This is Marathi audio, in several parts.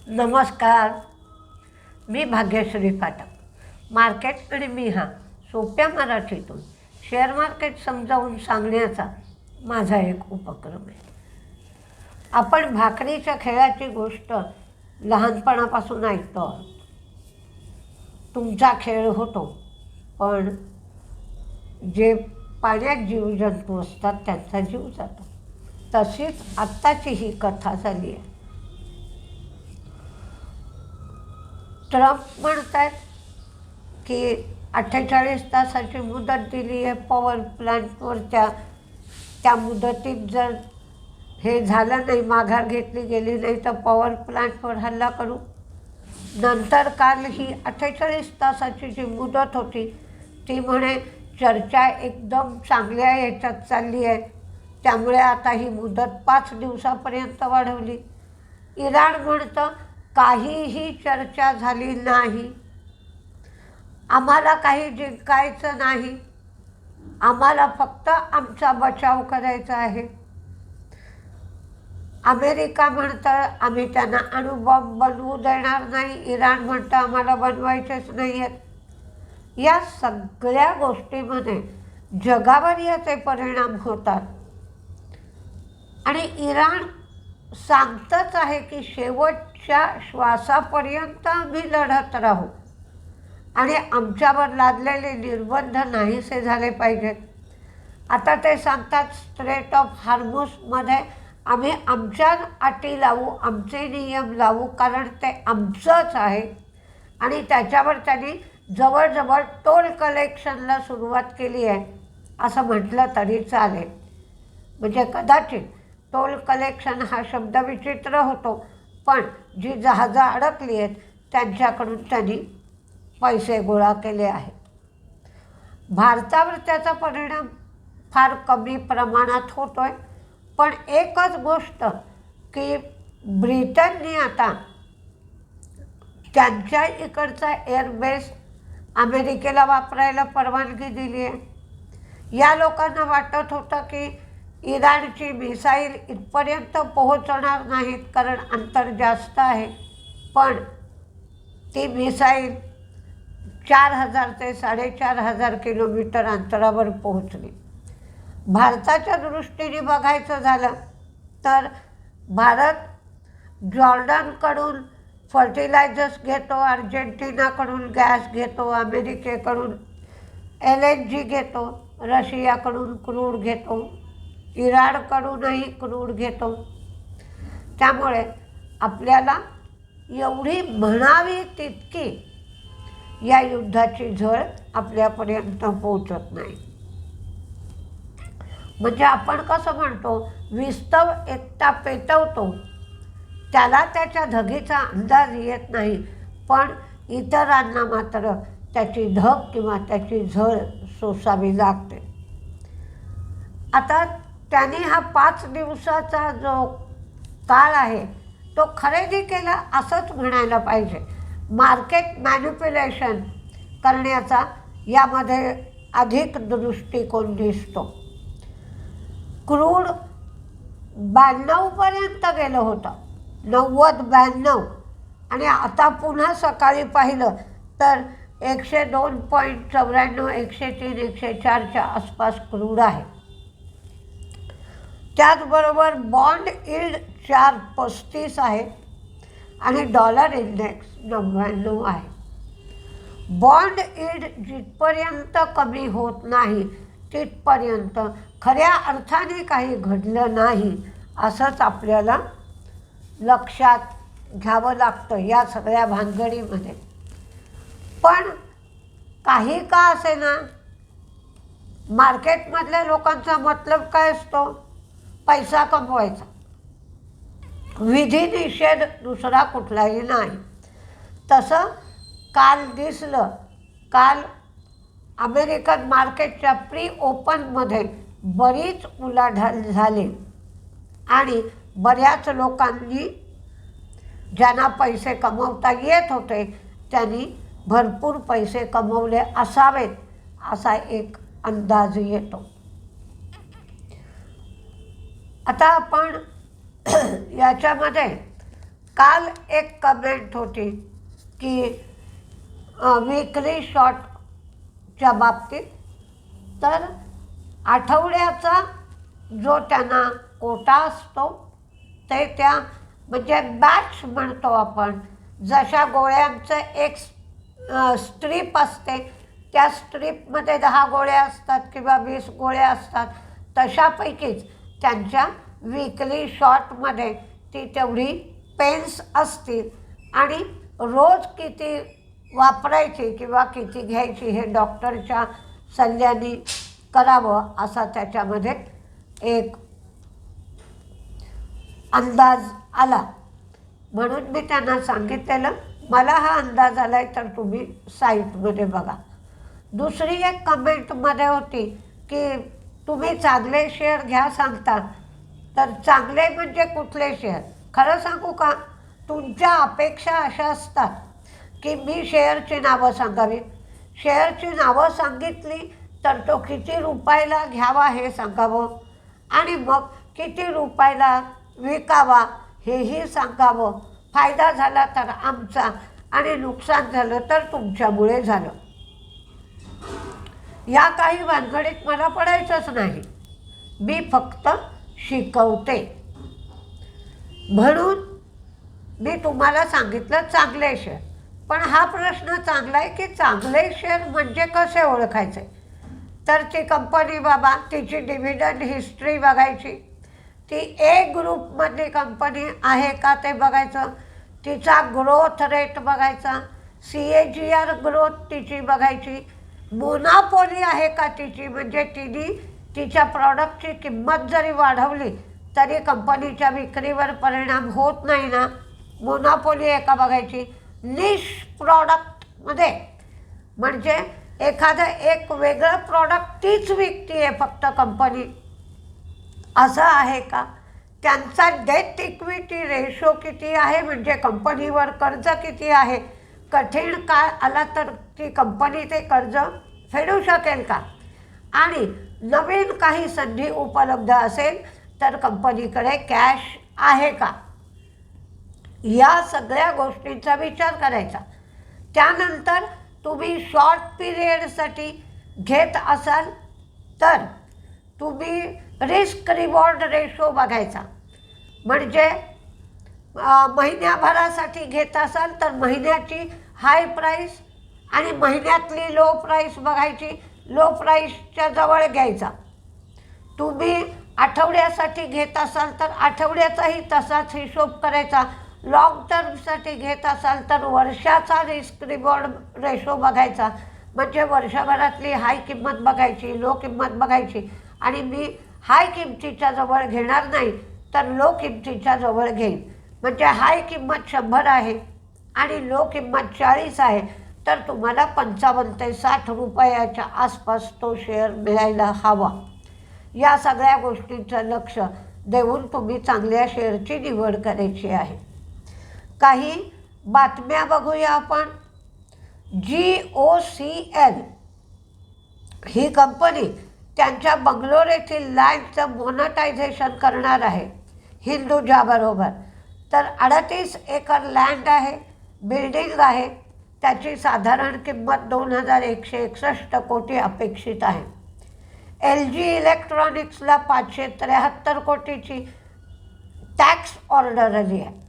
नमस्कार. मी भाग्यश्री फाटक. मार्केट आणि मी हा सोप्या मराठीतून शेअर मार्केट समजावून सांगण्याचा माझा एक उपक्रम आहे. आपण भाकरीच्या खेळाची गोष्ट लहानपणापासून ऐकतो. तुमचा खेळ होतो, पण जे पाण्यात जीवजंतू असतात त्यांचा जीव जातो. तशीच आत्ताची ही कथा झाली आहे. ट्रम्प म्हणत आहेत की 48 तासाची मुदत दिली आहे पॉवर प्लॅन्टवरच्या. त्या मुदतीत जर हे झालं नाही, माघार घेतली गेली नाही, तर पॉवर प्लॅन्टवर हल्ला करू. नंतर काल ही 48 तासाची जी मुदत होती ती म्हणे चर्चा एकदम चांगल्या याच्यात चालली आहे, त्यामुळे आता ही मुदत 5 दिवसापर्यंत वाढवली. इराण म्हणतं काहीही चर्चा झाली नाही, आम्हाला काही जिंकायचं नाही, आम्हाला फक्त आमचा बचाव करायचा आहे. अमेरिका म्हणतं आम्ही त्यांना अणुबॉम्ब बनवू देणार नाही. इराण म्हणतं आम्हाला बनवायचेच नाही आहेत. या सगळ्या गोष्टीमध्ये जगावर याचे परिणाम होतात. आणि इराण सांगतच आहे की शेवटच्या श्वासापर्यंत आम्ही लढत राहू आणि आमच्यावर लादलेले निर्बंध नाहीसे झाले पाहिजेत. आता ते सांगतात स्ट्रेट ऑफ हार्मुसमध्ये आम्ही आमच्या अटी लावू, आमचे नियम लावू, कारण ते आमचंच आहे. आणि त्याच्यावर त्यांनी जवळजवळ टोल कलेक्शनला सुरुवात केली आहे असं म्हटलं तरी चालेल. म्हणजे कदाचित टोल कलेक्शन हा शब्द विचित्र होतो, पण जी जहाजं अडकली आहेत त्यांच्याकडून त्यांनी पैसे गोळा केले आहेत. भारतावर त्याचा परिणाम फार कमी प्रमाणात होतो आहे. पण एकच गोष्ट की ब्रिटनने आता त्यांच्या इकडचा एअरबेस अमेरिकेला वापरायला परवानगी दिली आहे. या लोकांना वाटत होतं की इराणची मिसाईल इथपर्यंत पोहोचणार नाहीत कारण अंतर जास्त आहे, पण ती मिसाईल 4000 ते 4500 किलोमीटर अंतरावर पोहोचली. भारताच्या दृष्टीने बघायचं झालं तर भारत जॉर्डनकडून फर्टिलायझर्स घेतो, अर्जेंटिनाकडून गॅस घेतो, अमेरिकेकडून LNG घेतो, रशियाकडून क्रूड घेतो, इराणकडूनही क्रूड घेतो. त्यामुळे आपल्याला एवढी म्हणावी तितकी या युद्धाची झळ आपल्यापर्यंत पोहोचत नाही. म्हणजे आपण कसं म्हणतो, विस्तव एकटा पेटवतो, त्याला त्याच्या धगीचा अंदाज येत नाही, पण इतरांना मात्र त्याची धग किंवा त्याची झळ सोसावी लागते. आता त्याने हा 5 दिवसाचा जो काळ आहे तो खरेदी केला असंच म्हणायला पाहिजे. मार्केट मॅनिप्युलेशन करण्याचा यामध्ये अधिक दृष्टिकोन दिसतो. क्रूड 92पर्यंत गेलं होतं, 90-92, आणि आता पुन्हा सकाळी पाहिलं तर 102.94, 103, 104च्या आसपास क्रूड आहे. त्याचबरोबर बॉन्ड यील्ड 4.35 आहे आणि डॉलर इंडेक्स 99 आहे. बॉन्ड यील्ड जिथपर्यंत कमी होत नाही तिथपर्यंत खऱ्या अर्थाने काही घडलं नाही असंच आपल्याला लक्षात घ्यावं लागतं या सगळ्या भानगडीमध्ये. पण काही का असेना, मार्केटमधल्या लोकांचा मतलब काय असतो? पैसा कमवायचा, विधिनिषेध दुसरा कुठलाही नाही. तसं काल दिसलं. काल अमेरिकन मार्केटच्या प्री ओपनमध्ये बरीच उलाढाल झाली आणि बऱ्याच लोकांनी, ज्यांना पैसे कमवता येत होते त्यांनी भरपूर पैसे कमवले असावेत असा एक अंदाज येतो. आता आपण याच्यामध्ये काल एक कमेंट होती की वीकली शॉर्टच्या बाबतीत, तर आठवड्याचा जो त्यांना कोटा असतो ते त्या म्हणजे बॅच म्हणतो आपण, जशा गोळ्यांचं एक स्ट्रीप असते, त्या स्ट्रीपमध्ये 10 गोळ्या असतात किंवा 20 गोळ्या असतात, तशापैकीच त्यांच्या वीकली शॉर्टमध्ये ती तेवढी पेन्स असतील आणि रोज किती वापरायची किंवा किती घ्यायची हे डॉक्टरच्या सल्ल्याने करावं असा त्याच्यामध्ये एक अंदाज आला. म्हणून मी त्यांना सांगितलेलं मला हा अंदाज आला आहे तर तुम्ही साईटमध्ये बघा. दुसरी एक कमेंटमध्ये होती की तुम्ही चांगले शेअर घ्या सांगता, तर चांगले म्हणजे कुठले शेअर? खरं सांगू का, तुमच्या अपेक्षा अशा असतात की मी शेअरची नावं सांगावीत. शेअरची नावं सांगितली तर तो किती रुपयाला घ्यावा हे सांगावं आणि मग किती रुपयाला विकावा हेही सांगावं. फायदा झाला तर आमचा आणि नुकसान झालं तर तुमच्यामुळे झालं. या काही भानगडीत मला पडायचंच नाही. मी फक्त शिकवते. म्हणून मी तुम्हाला सांगितलं चांगले शेअर. पण हा प्रश्न चांगला आहे की चांगले शेअर म्हणजे कसे ओळखायचे? तर ती कंपनी बाबा, तिची डिव्हिडंड हिस्ट्री बघायची, ती ए ग्रुपमधली कंपनी आहे का ते बघायचं, तिचा ग्रोथ रेट बघायचा, CAGR ग्रोथ तिची बघायची, मोनोपोली आहे का तिची, म्हणजे तिने तिच्या प्रॉडक्टची किंमत जरी वाढवली तरी कंपनीच्या विक्रीवर परिणाम होत नाही ना, मोनोपोली आहे का बघायची. निश प्रॉडक्टमध्ये म्हणजे एखादं एक वेगळं प्रॉडक्ट तीच विकती आहे फक्त कंपनी, असं आहे का. त्यांचा डेट इक्विटी रेशो किती आहे, म्हणजे कंपनीवर कर्ज किती आहे, कठीण काळ आला तर ती कंपनी ते कर्ज फेडू शकेल का, आणि नवीन काही संधी उपलब्ध असेल तर कंपनीकडे कॅश आहे का, या सगळ्या गोष्टींचा विचार करायचा. त्यानंतर तुम्ही शॉर्ट पिरियडसाठी घेत असाल तर तुम्ही रिस्क रिवॉर्ड रेशो बघायचा. म्हणजे महिन्याभरासाठी घेत असाल तर महिन्याची हाय प्राईस आणि महिन्यातली लो प्राईस बघायची, लो प्राईसच्या जवळ घ्यायचा. तुम्ही आठवड्यासाठी घेत असाल तर आठवड्याचाही तसाच हिशोब करायचा. लॉंग टर्मसाठी घेत असाल तर वर्षाचा रिस्क रिवॉर्ड रेशो बघायचा. म्हणजे वर्षभरातली हाय किंमत बघायची, लो किंमत बघायची, आणि मी हाय किंमतीच्या जवळ घेणार नाही तर लो किंमतीच्या जवळ घेईन. म्हणजे हाय किंमत 100 आहे आणि लो किंमत 40 आहे तर तुम्हाला 55 ते 60 रुपयाच्या आसपास तो शेअर मिळायला हवा. या सगळ्या गोष्टींचं लक्ष देऊन तुम्ही चांगल्या शेअरची निवड करायची आहे. काही बातम्या बघूया आपण. GOCL ही कंपनी त्यांच्या बंगलोर येथील लँडचं मोनटायझेशन करणार आहे हिंदुजाबरोबर. तर 38 एकर लँड आहे, बिल्डिंग आहे, त्याची साधारण किंमत 2161 कोटी अपेक्षित आहे. LG इलेक्ट्रॉनिक्सला 573 कोटीची टॅक्स ऑर्डर आली आहे.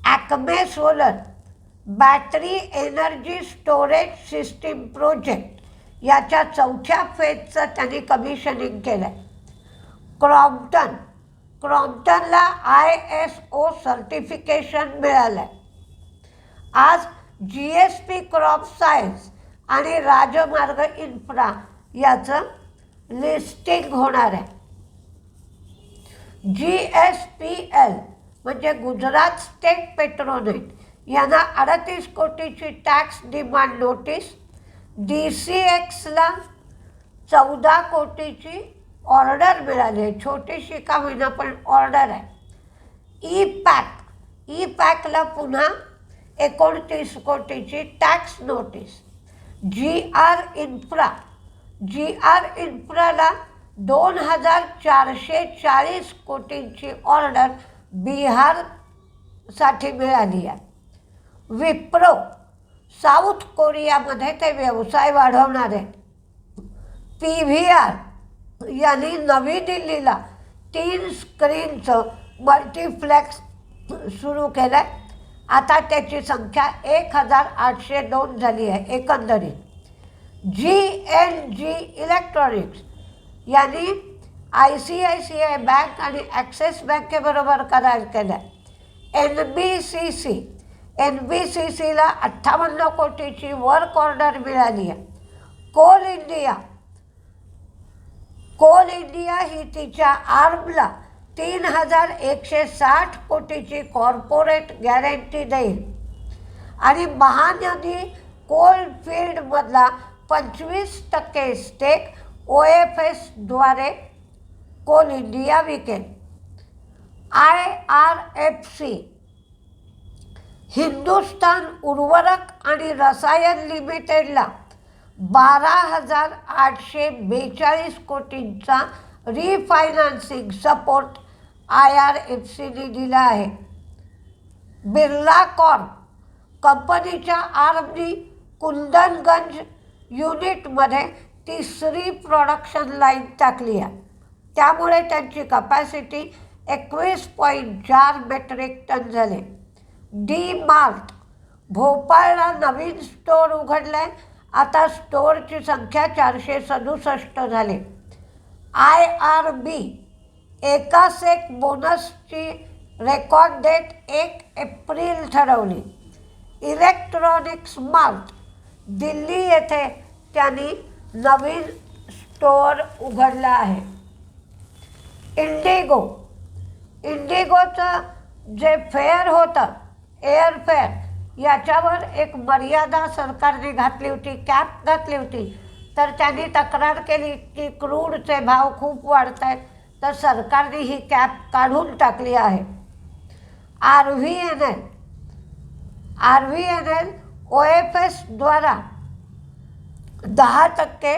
Acme solar battery energy storage system project याच्या 4थ्या फेजचं त्यांनी कमिशनिंग केलं आहे. क्रॉम्प्टनला ISO सर्टिफिकेशन मिळालं आहे. आज GSP क्रॉप सायन्स आणि राजमार्ग इन्फ्रा याचं लिस्टिंग होणार आहे. GSPL म्हणजे गुजरात स्टेट पेट्रोनेट यांना 38 कोटीची टॅक्स डिमांड नोटीस. DCXला 14 कोटीची ऑर्डर मिळाली आहे, छोटीशी का होईना पण ऑर्डर आहे. ई-पॅकला पुन्हा 29 कोटीची टॅक्स नोटीस. GR इन्फ्राला 2440 कोटींची ऑर्डर बिहार साठी मिळाली आहे. विप्रो साऊथ कोरियामध्ये ते व्यवसाय वाढवणार आहेत. PVR यांनी नवी दिल्लीला 3 स्क्रीनचं मल्टीप्लेक्स सुरू केलं आहे. आता त्याची संख्या 1802 झाली आहे एकंदरीत. GNG इलेक्ट्रॉनिक्स यांनी ICICI बँक आणि ॲक्सिस बँकेबरोबर करार केला आहे. NBCCला 58 कोटीची वर्क ऑर्डर मिळाली आहे. कोल इंडिया ही तिच्या आर्मला 3160 कोटीची कॉर्पोरेट गॅरंटी देईल आणि महानदी कोलफील्डमधला 25% स्टेक OFSद्वारे कोल इंडिया विकेल. IRFC हिंदुस्तान उर्वरक आणि रसायन लिमिटेडला 12,842 कोटींचा रिफायनान्सिंग सपोर्ट IRFCने दिला आहे. बिर्ला कॉर्प कंपनीच्या आर्मनी कुंदनगंज युनिटमध्ये 3री प्रोडक्शन लाईन टाकली आहे. त्यामुळे त्यांची कपॅसिटी 21.4 मेट्रिक टन झाले. DMart भोपाळला नवीन स्टोअर उघडलं आहे. आता स्टोअरची संख्या 467 झाली. IRB एकास एक बोनसची रेकॉर्ड डेट 1 एप्रिल ठरवली. इलेक्ट्रॉनिक्स मार्ट दिल्ली येथे त्यांनी नवीन स्टोअर उघडलं आहे. इंडिगोचं जे फेअर होतं एअरफेअर याच्यावर एक मर्यादा सरकारने घातली होती, कॅप घातली होती. तर त्यांनी तक्रार केली की क्रूडचे भाव खूप वाढत आहेत, तर सरकारने ही कॅप काढून टाकली आहे. RVNL OFSद्वारा 10%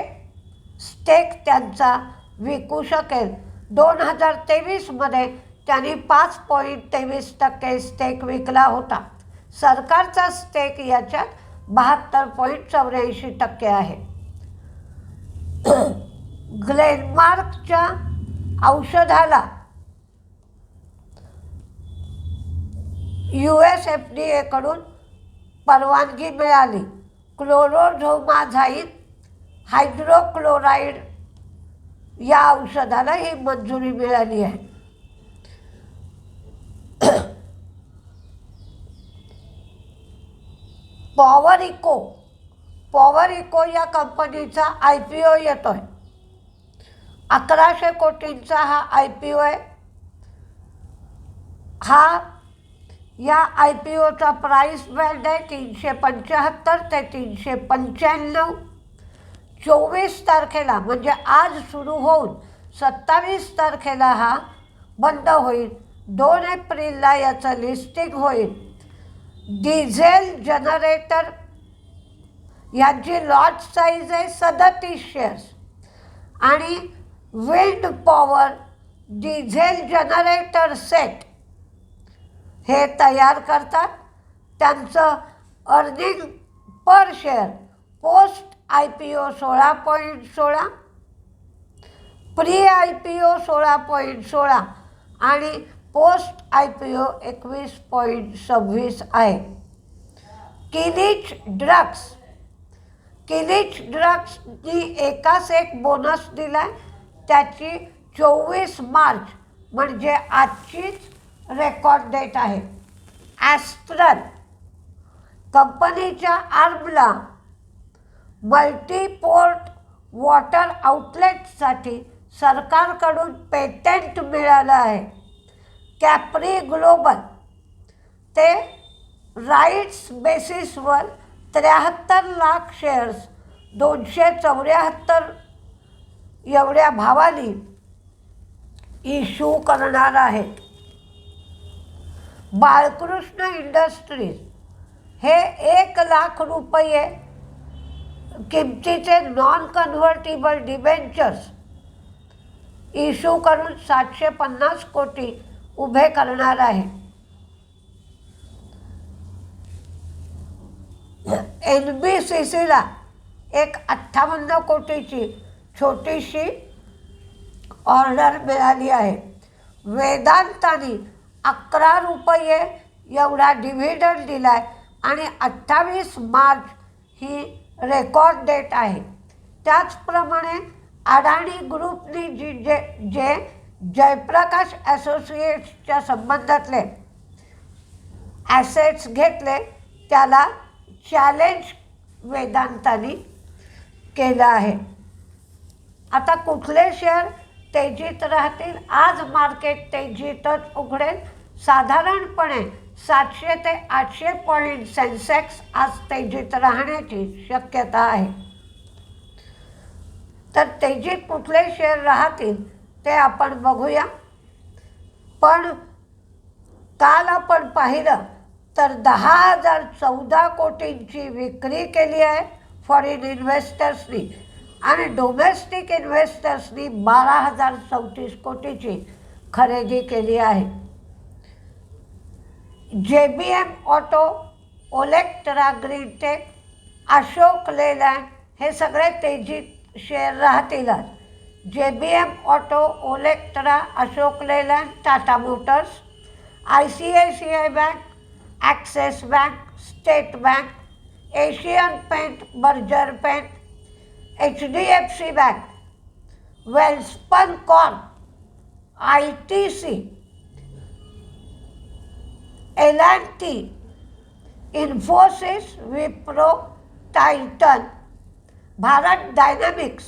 स्टेक त्यांचा विकू शकेल. 2023मध्ये त्यांनी 5.23% स्टेक विकला होता. सरकारचा स्टेक याच्यात 72.84% आहे. ग्लेनमार्कच्या औषधाला US FDAकडून परवानगी मिळाली. क्लोरोझोमाझाईन हायड्रोक्लोराईड या औषधाला ही मंजुरी मिळाली आहे. पॉवर इको या कंपनीचा IPO येतोय. 1100 कोटींचा हा IPO आहे. या IPOचा प्राईस बँड आहे 375 ते 395. 24 तारखेला म्हणजे आज सुरू होऊन 27 तारखेला हा बंद होईल. 2 एप्रिलला याचं लिस्टिंग होईल. डिझेल जनरेटर यांची लॉट साईज आहे 37 शेअर्स आणि wind power diesel generator set हे तयार करतात. त्यांचं earning per share post IPO 16.16, pre IPO 16.16 आणि पोस्ट IPO 21.26 आहे. किलिच ड्रग्सनी एकास एक बोनस दिला आहे. त्याची 24 मार्च म्हणजे आजचीच रेकॉर्ड डेट आहे. ॲस्ट्रल कंपनीच्या आर्मला मल्टीपोर्ट वॉटर आउटलेटसाठी सरकारकडून पेटंट मिळालं आहे. कॅप्री ग्लोबल ते राईट्स बेसिसवर 73 लाख शेअर्स 274 एवढ्या भावाने इश्यू करणार आहेत. बाळकृष्ण इंडस्ट्रीज हे 1 लाख रुपये किमतीचे नॉन कन्व्हर्टिबल डिबेंचर्स इश्यू करून 750 कोटी उभे करणार आहे. NBCCला एक 58 कोटीची छोटीशी ऑर्डर मिळाली आहे. वेदांताने 11 रुपये एवढा डिव्हिडंड दिला आहे आणि 28 मार्च ही रेकॉर्ड डेट आहे. त्याचप्रमाणे अडाणी ग्रुपने जे जयप्रकाश असोसिएट्सच्या संबंधातले ॲसेट्स घेतले त्याला चॅलेंज वेदांताने केलं आहे. आता कुठले शेअर तेजीत राहतील? आज मार्केट तेजीतच उघडेल. साधारणपणे 700 ते 800 पॉईंट सेन्सेक्स आज तेजीत राहण्याची शक्यता आहे. तर तेजीत कुठले शेअर राहतील ते आपण बघूया. पण काल आपण पाहिलं तर 10,014 कोटींची विक्री केली आहे फॉरेन इन्व्हेस्टर्सनी आणि डोमेस्टिक इन्व्हेस्टर्सनी 12,034 कोटीची खरेदी केली आहे. JBM auto, Olectra Greentech, Ashok Leyland हे सगळे तेजीत शेअर राहतीलच. JBM auto, Olectra, Ashok Leyland, Tata motors, ICICI bank, Axis bank, State bank, Asian paint, Berger paint, HDFC bank, Welspun corp, ITC, L&T, Infosys, Wipro, Titan, Bharat dynamics,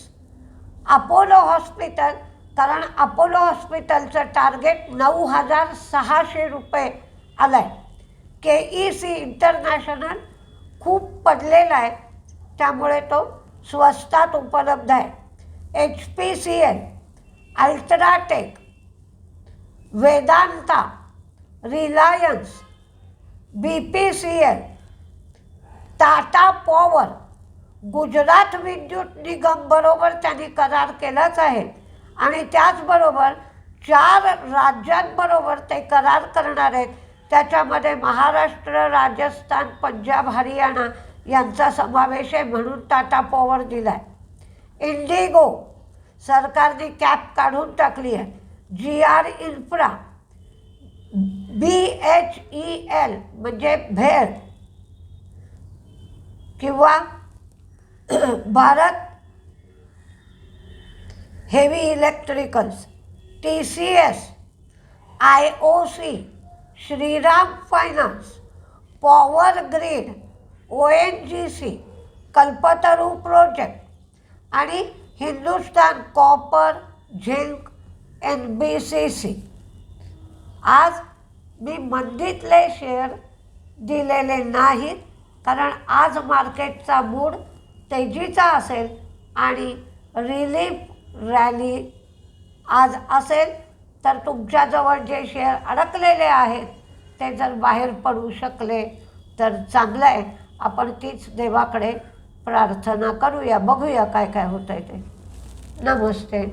Apollo hospital, कारण अपोलो हॉस्पिटलचं टार्गेट 9,600 रुपये आलं आहे. KEC इंटरनॅशनल खूप पडलेला आहे त्यामुळे तो स्वस्तात उपलब्ध आहे. HPCL, UltraTech, Vedanta, Reliance, BPCL, Tata power, Gujarat विद्युत निगम बरोबर त्यांनी करार केलाच आहे आणि त्याचबरोबर 4 राज्यांबरोबर ते करार करणार आहेत. त्याच्यामध्ये महाराष्ट्र, राजस्थान, पंजाब, हरियाणा यांचा समावेश आहे म्हणून टाटा पॉवर दिला आहे. इंडिगो सरकारने कॅप काढून टाकली आहे. GR इन्फ्रा, BHEL म्हणजे भेळ किंवा Bharat heavy electricals, TCS, IOC, Shriram finance, power grid, ONGC, Kalpataru project आणि हिंदुस्तान कॉपर, झिंक, NBCC. आज मी मंदीतले शेअर दिलेले नाहीत कारण आज मार्केटचा मूड तेजीचा असेल आणि रिलीफ रॅली आज असेल तर तुमच्याजवळ जे शेअर अडकलेले आहेत ते जर बाहेर पडू शकले तर चांगलं आहे. आपण तीच देवाकडे प्रार्थना करूया. बघूया काय काय होतं आहे ते. नमस्ते.